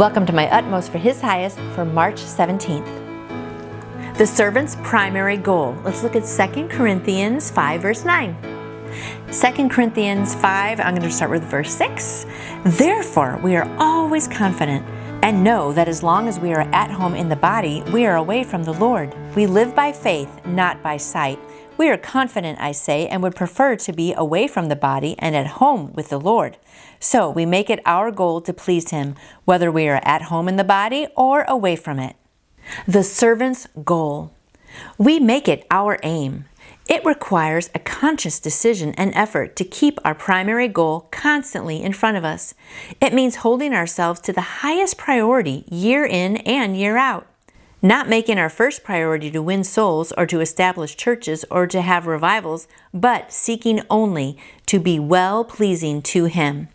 Welcome to My Utmost for His Highest for March 17th. The servant's primary goal. Let's look at 2 Corinthians 5, verse 9. 2 Corinthians 5, I'm going to start with verse 6. Therefore, we are always confident and know that as long as we are at home in the body, we are away from the Lord. We live by faith, not by sight. We are confident, I say, and would prefer to be away from the body and at home with the Lord. So we make it our goal to please Him, whether we are at home in the body or away from it. The servant's goal. We make it our aim. It requires a conscious decision and effort to keep our primary goal constantly in front of us. It means holding ourselves to the highest priority year in and year out. Not making our first priority to win souls or to establish churches or to have revivals, but seeking only to be well-pleasing to Him.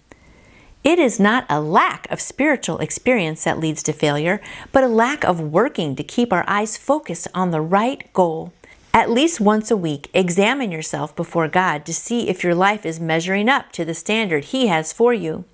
It is not a lack of spiritual experience that leads to failure, but a lack of working to keep our eyes focused on the right goal. At least once a week, examine yourself before God to see if your life is measuring up to the standard He has for you.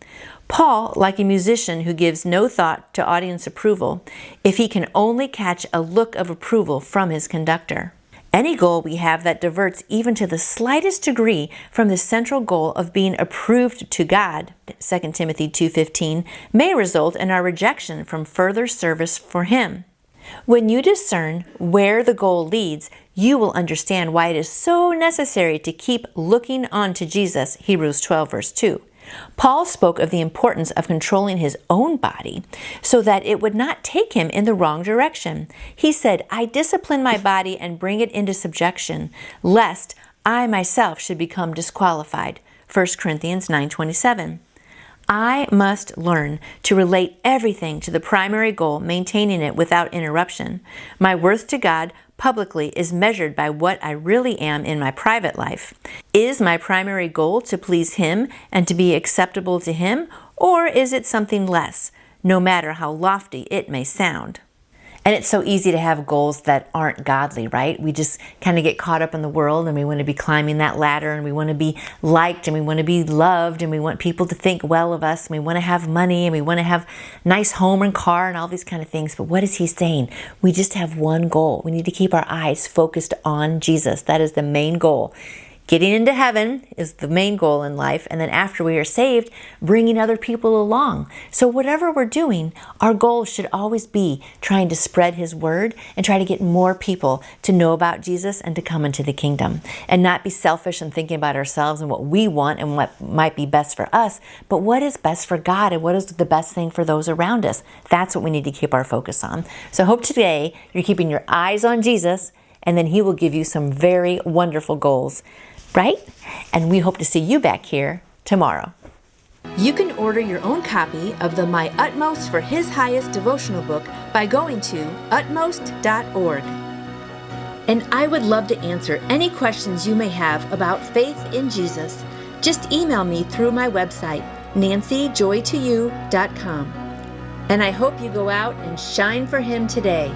Paul, like a musician who gives no thought to audience approval, if he can only catch a look of approval from his conductor. Any goal we have that diverts even to the slightest degree from the central goal of being approved to God, 2 Timothy 2:15, may result in our rejection from further service for Him. When you discern where the goal leads, you will understand why it is so necessary to keep looking on to Jesus, Hebrews 12, verse 2. Paul spoke of the importance of controlling his own body so that it would not take him in the wrong direction. He said, I discipline my body and bring it into subjection, lest I myself should become disqualified. 1 Corinthians 9:27. I must learn to relate everything to the primary goal, maintaining it without interruption. My worth to God publicly is measured by what I really am in my private life. Is my primary goal to please Him and to be acceptable to Him, or is it something less, no matter how lofty it may sound? And it's so easy to have goals that aren't godly, right? We just kind of get caught up in the world and we want to be climbing that ladder and we want to be liked and we want to be loved and we want people to think well of us and we want to have money and we want to have nice home and car and all these kind of things. But what is he saying? We just have one goal. We need to keep our eyes focused on Jesus. That is the main goal. Getting into heaven is the main goal in life, and then after we are saved, bringing other people along. So whatever we're doing, our goal should always be trying to spread His word and try to get more people to know about Jesus and to come into the kingdom. And not be selfish and thinking about ourselves and what we want and what might be best for us, but what is best for God and what is the best thing for those around us. That's what we need to keep our focus on. So I hope today you're keeping your eyes on Jesus, and then He will give you some very wonderful goals. Right? And we hope to see you back here tomorrow. You can order your own copy of the My Utmost for His Highest devotional book by going to utmost.org. And I would love to answer any questions you may have about faith in Jesus. Just email me through my website, nancyjoytoyou.com. And I hope you go out and shine for Him today.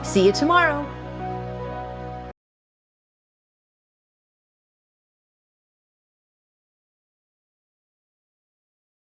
See you tomorrow.